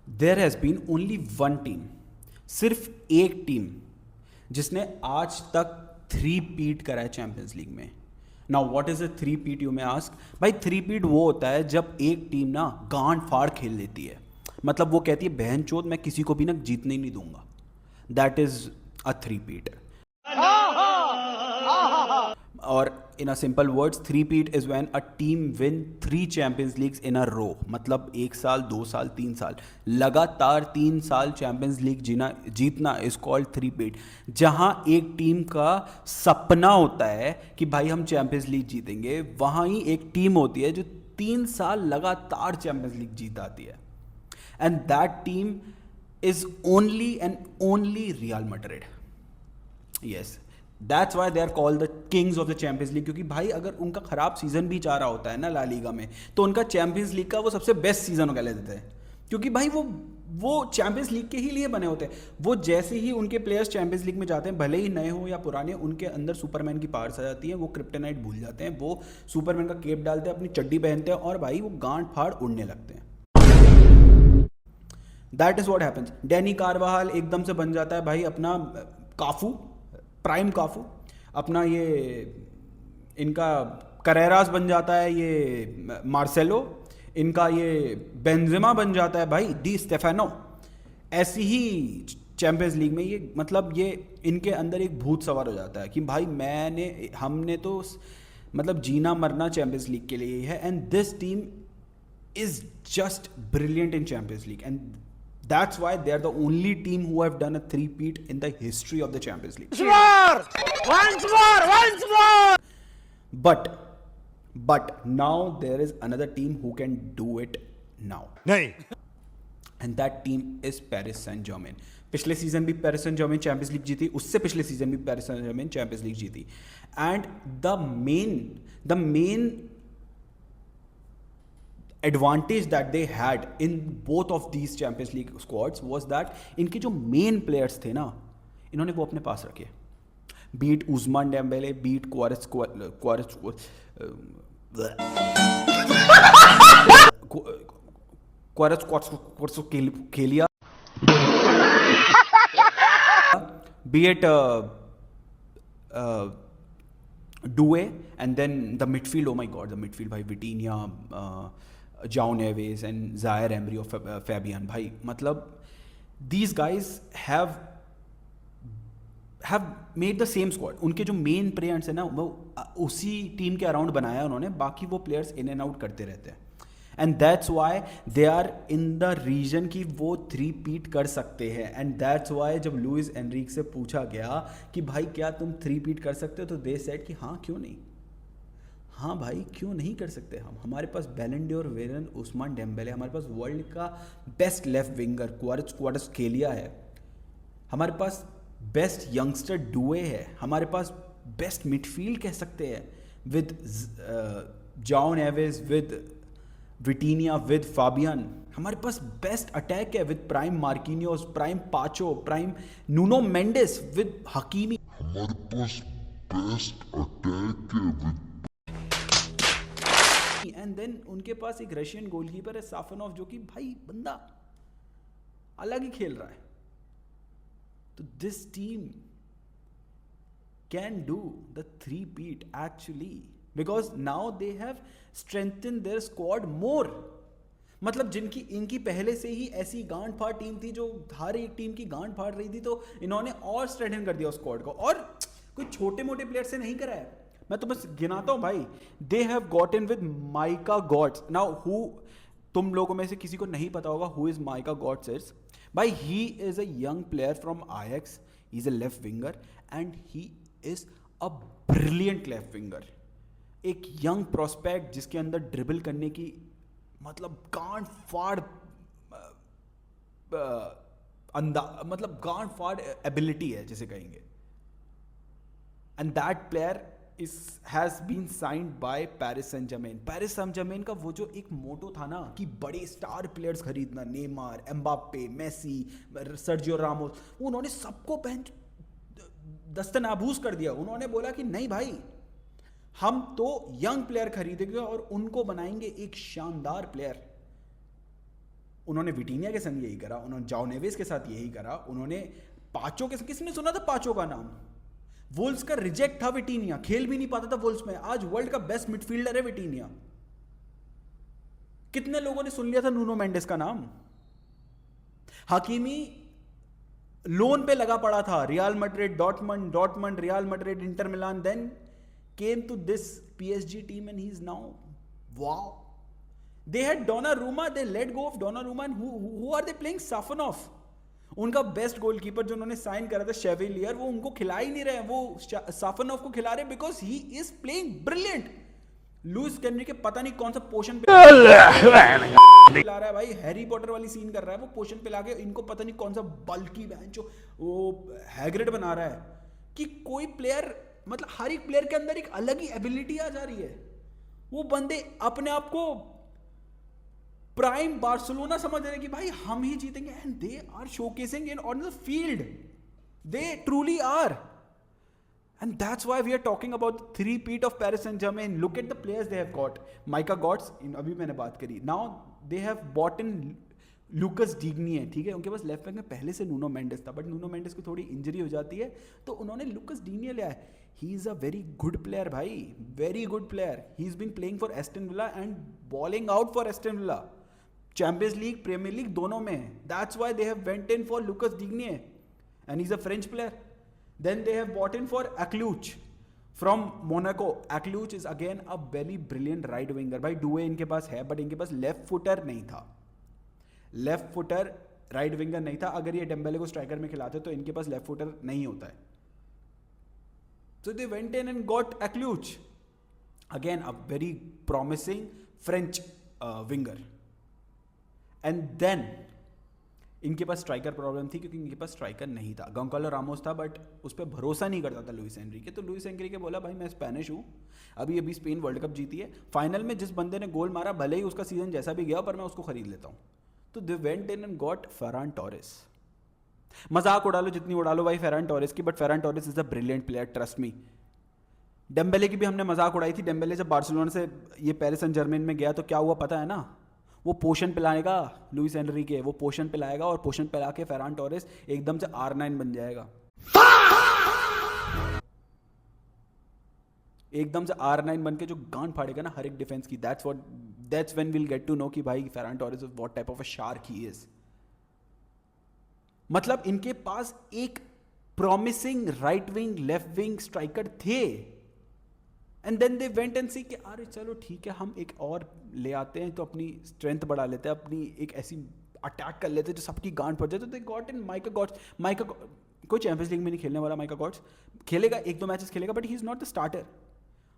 There has been only one team, सिर्फ एक team जिसने आज तक थ्री पीट करा है चैंपियंस लीग में। Now what is a three पीट, यू मे आस्क। भाई थ्री पीट वो होता है जब एक टीम ना गांड फाड़ खेल लेती है, मतलब वो कहती है बहन चोद मैं किसी को भी ना जीतने ही नहीं दूंगा, that is a three peat. और in a simple words, three peat is when a team win three Champions Leagues in a row, मतलब एक साल, दो साल, तीन साल लगातार 3 साल चैंपियंस लीग जीतना इज कॉल्ड थ्री पीट। जहां एक टीम का सपना होता है कि भाई हम चैंपियंस लीग जीतेंगे, वहां ही एक टीम होती है जो 3 साल लगातार चैंपियंस लीग जीत आती है, and that team is only and only Real Madrid. Yes, that's why they are called the kings of the champions league, क्योंकि भाई अगर उनका खराब सीजन भी जा रहा होता है ना ला लीगा में, तो उनका चैंपियंस लीग का वो सबसे बेस्ट सीजन कह लेते हैं, क्योंकि भाई वो चैंपियंस लीग के ही लिए बने होते हैं। वो जैसे ही उनके प्लेयर्स चैंपियंस लीग में जाते हैं, भले ही नए हो या पुराने, उनके अंदर सुपरमैन की पावर्स आ जाती है, वो क्रिप्टोनाइट भूल जाते हैं, वो सुपरमैन का केप डालते हैं, अपनी चड्डी पहनते हैं और भाई वो गांड फाड़ उड़ने लगते हैं। That is what happens. Danny कारवाहाल एकदम से बन जाता है भाई अपना काफू, प्राइम काफू, अपना ये इनका करेरास बन जाता है, ये मार्सेलो, इनका ये बेंजेमा बन जाता है भाई डी स्टेफानो। ऐसी ही चैंपियंस लीग में ये मतलब ये इनके अंदर एक भूत सवार हो जाता है कि भाई हमने तो मतलब जीना मरना चैंपियंस लीग के लिए ही है, and this team is just brilliant in champions league, and that's why they are the only team who have done a three-peat in the history of the Champions League. Once more! But now there is another team who can do it now. नहीं, And that team is Paris Saint-Germain. पिछले season भी Paris Saint Germain Champions League जीती, उससे पिछले season भी Paris Saint Germain Champions League जीती, and the main advantage that they had in both of these Champions League squads was that इनके जो main players थे ना, इन्होंने वो अपने पास रखे, बीट उस्मान डेम्बेले, बीट खेलिया, be it Doué, and then the midfield, oh my god, the midfield भाई विटीनिया, João Neves and Zaire Emery or Fabian, भाई मतलब these guys have made the same squad. उनके जो मेन प्लेयर्स हैं ना वो उसी टीम के अराउंड बनाया उन्होंने, बाकी वो प्लेयर्स इन एंड आउट करते रहते हैं, and that's why they are in the reason कि वो थ्री पीट कर सकते हैं, एंड दैट्स वाई जब लुइस एनरिक से पूछा गया कि भाई क्या तुम थ्री पीट कर सकते हो, तो दे सेड कि हाँ क्यों नहीं, हाँ भाई क्यों नहीं कर सकते हम, हमारे पास बैलन डोर विनर उस्मान डेम्बेले, हमारे पास वर्ल्ड का बेस्ट लेफ्ट विंगर क्वारट्सखेलिया है, हमारे पास बेस्ट यंगस्टर डुए है, हमारे पास बेस्ट मिडफील्ड कह सकते हैं with João Neves, with Vitinha, with Fabian, हमारे पास बेस्ट अटैक है with prime Marquinhos, prime Pacho, prime Nuno Mendes, with Hakimi, हमारे पास बेस्ट अटैक है विद, एंड देन उनके पास एक रशियन गोलकीपर है साफनॉफ, जो कि भाई बंदा अलग ही खेल रहा है। तो this team can do the three peat actually, because now they have strengthened their squad more. मतलब इनकी पहले से ही ऐसी गांड फाड़ टीम थी जो हर एक टीम की गांड फाड़ रही थी, तो इन्होंने और स्ट्रेंथन कर दिया उस स्क्वाड को, और कोई छोटे मोटे प्लेयर से नहीं करा है। मैं तो बस गिनाता हूं भाई, they have got in with Mika Godts. Now who, तुम लोगों में से किसी को नहीं पता होगा who is Mika Godts is, भाई he is a young player from Ajax, he is a left winger and he is a brilliant left winger, एक यंग प्रोस्पेक्ट जिसके अंदर ड्रिबल करने की मतलब गांड फाड़ मतलब गांड फाड़ एबिलिटी है जिसे कहेंगे, and that player has been signed by Paris Saint-Germain. Paris Saint-Germain का वो जो एक मोटो था ना कि बड़े स्टार प्लेयर्स खरीदना, Neymar, Mbappe, Messi, Sergio Ramos, उन्होंने सबको दस्तनाबूस कर दिया। उन्होंने बोला कि नहीं भाई, हम तो यंग प्लेयर खरीदेंगे और उनको बनाएंगे एक शानदार प्लेयर। उन्होंने विटीनिया के संग यही करा, उन्होंने जाओ नेवेस के साथ यही करा, उन्होंने पाचो के, किसने सुना था पाचो का नाम? वुल्व्स का रिजेक्ट था विटीनिया, खेल भी नहीं पाता था वुल्व्स में, आज वर्ल्ड का बेस्ट मिडफील्डर है विटीनिया। कितने लोगों ने सुन लिया था नूनो मेंडेस का नाम? हकीमी लोन पे लगा पड़ा था, Real Madrid, Dortmund, Real Madrid, Inter Milan, then came to this PSG team and he's now wow. They had Donnarumma, they let go of Donnarumma and who are they playing? Safanov. उनका best goalkeeper जो उन्होंने sign करा था शेविलियर, वो उनको खिला ही नहीं रहे, वो साफनोव को खिला रहे because he is playing brilliant. Luis Enrique के पता नहीं कौन सा पोर्शन पे खिला रहा है भाई, हैरी पॉटर वाली सीन कर रहा है वो, पोर्शन पे लाके इनको पता नहीं कौन सा बल्कि बेंचो वो हैग्रिड बना रहा है कि कोई प्लेयर, मतलब हर एक प्लेयर के अंदर एक अलग ही एबिलिटी आ जा रही है। वो बंदे अपने आप को प्राइम बार्सिलोना समझ रहे हैं कि भाई हम ही जीतेंगे, and they are showcasing in on the field, they truly are, and that's why we are talking about three peat of Paris Saint Germain. Look at the players they have got, Mika Godts, अभी मैंने बात करी, now they have bought in Lucas Digne, ठीक है, उनके पास left back में पहले से नूनो मेंडेस था, बट नूनो मेंडेस को थोड़ी इंजरी हो जाती है तो उन्होंने लूकस डिग्निये लिया है। He is a very good player भाई, very good player, he is been playing for Aston Villa and balling out for Aston Villa, champions league, premier league दोनों में, that's why they have went in for Lucas Digne and he is a French player. Then they have bought in for Ekluch from Monaco, Ekluch is again a very brilliant right winger भाई, डुए इनके पास है but इनके पास left footer नहीं था, left footer right winger नहीं था। अगर ये डेम्बेले को स्ट्राइकर में खिलाते तो इनके पास लेफ्ट फुटर नहीं होता है, so they went in and got Akluch, again a very promising French winger, and then इनके पास स्ट्राइकर प्रॉब्लम थी क्योंकि इनके पास स्ट्राइकर नहीं था, गोंकालो रामोस था बट उस पर भरोसा नहीं करता था लुइस एनरिके, तो लुइस एनरिके बोला भाई मैं स्पेनिश हूँ, अभी स्पेन वर्ल्ड कप जीती है, फाइनल में जिस बंदे ने गोल मारा भले ही उसका सीजन जैसा भी गया पर मैं उसको खरीद लेता हूँ, तो they went in and got Ferran Torres. मजाक उड़ा लो जितनी उड़ा लो भाई फेरान टोरेस की, but Ferran Torres is a brilliant player, trust me. Dembélé की भी हमने मजाक उड़ाई थी, डेम्बेले जब बार्सिलोना से ये पेरिस सेंट जर्मेन में गया तो क्या हुआ पता है ना, वो पोशन पिलाएगा लुइस एनरिके, वो पोशन पिलाएगा और पोशन पिला के फेरान टोरेस एकदम से R9 बन जाएगा, एकदम से R9 बन के जो गांड फाड़ेगा ना हर एक डिफेंस की, that's when will get to know कि भाई Ferran Torres what type of a shark he is. मतलब इनके पास एक promising right wing left wing striker थे, and then they went and see कि अरे चलो ठीक है हम एक और ले आते हैं तो अपनी स्ट्रेंथ बढ़ा लेते हैं, अपनी एक ऐसी अटैक कर लेते हैं जो सबकी गांड पड़ जाए, तो they got in mica gots. कोई चैंपियंस लीग में नहीं खेलने वाला माइका गॉट्स, खेलेगा एक दो मैचेस खेलेगा but he is not the starter,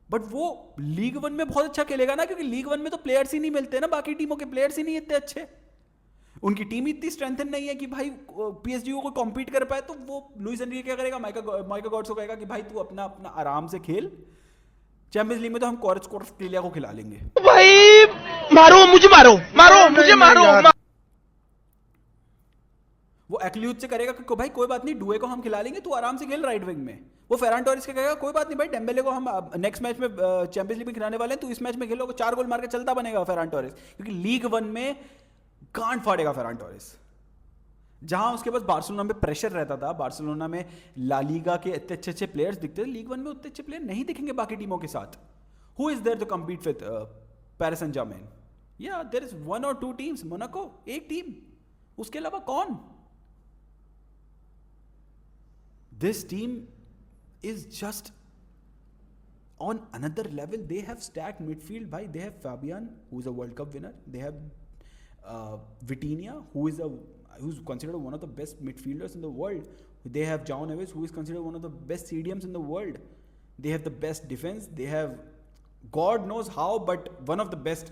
but वो लीग 1 में बहुत अच्छा खेलेगा ना, क्योंकि लीग 1 में तो प्लेयर्स ही नहीं मिलते ना, बाकी टीमों के प्लेयर्स ही नहीं इतने अच्छे, उनकी टीम इतनी स्ट्रेंथन नहीं है कि भाई PSG को कोई कॉम्पीट कर पाए, तो वो लुइस एनरिके क्या करेगा, माइका गॉट्स को कहेगा कि भाई तू अपना अपना आराम से खेल, चैंपियंस लीग में तो हम क्वार्टरफाइनल को खिला लेंगे। भाई मारो मुझे, मारो मुझे, मारो। वो एक्लूच से करेगा कि भाई कोई बात नहीं डुए को हम खिला लेंगे, तू आराम से खेल राइट विंग में। वो फेरान टोरेस के कहेगा कोई बात नहीं भाई डेम्बेले को हम नेक्स्ट मैच में चैंपियंस लीग में खिलाने वाले हैं, तू इस मैच में खेलो, 4 गोल मार के चलता बनेगा फेरान टोरेस, क्योंकि लीग 1 में गांड फाड़ेगा फेरान टोरेस। जहां उसके पास बार्सिलोना में प्रेशर रहता था, बार्सिलोना में ला लीगा के इतने अच्छे अच्छे प्लेयर्स दिखते थे, लीग 1 में उतने अच्छे प्लेयर नहीं दिखेंगे बाकी टीमों के साथ। Who is there to compete with Paris Saint Germain? या देयर इज 1 और 2 टीम्स, मोनाको एक टीम, उसके अलावा कौन? This team is just on another level. They have stacked midfield bhai, they have Fabian who is a World Cup winner, they have Vitinha who's considered one of the best midfielders in the world, they have João Neves who is considered one of the best CDMs in the world, they have the best defense, they have God knows how but one of the best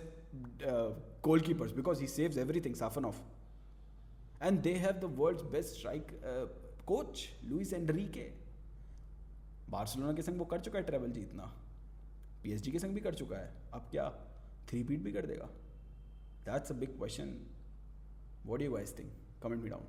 goalkeepers because he saves everything, Safanov, and they have the world's best strike coach Luis Enrique। Barcelona के संग वो कर चुका है travel जीतना, PSG के संग भी कर चुका है, अब क्या 3-peat भी कर देगा? That's a big question. What do you guys think? Comment me down.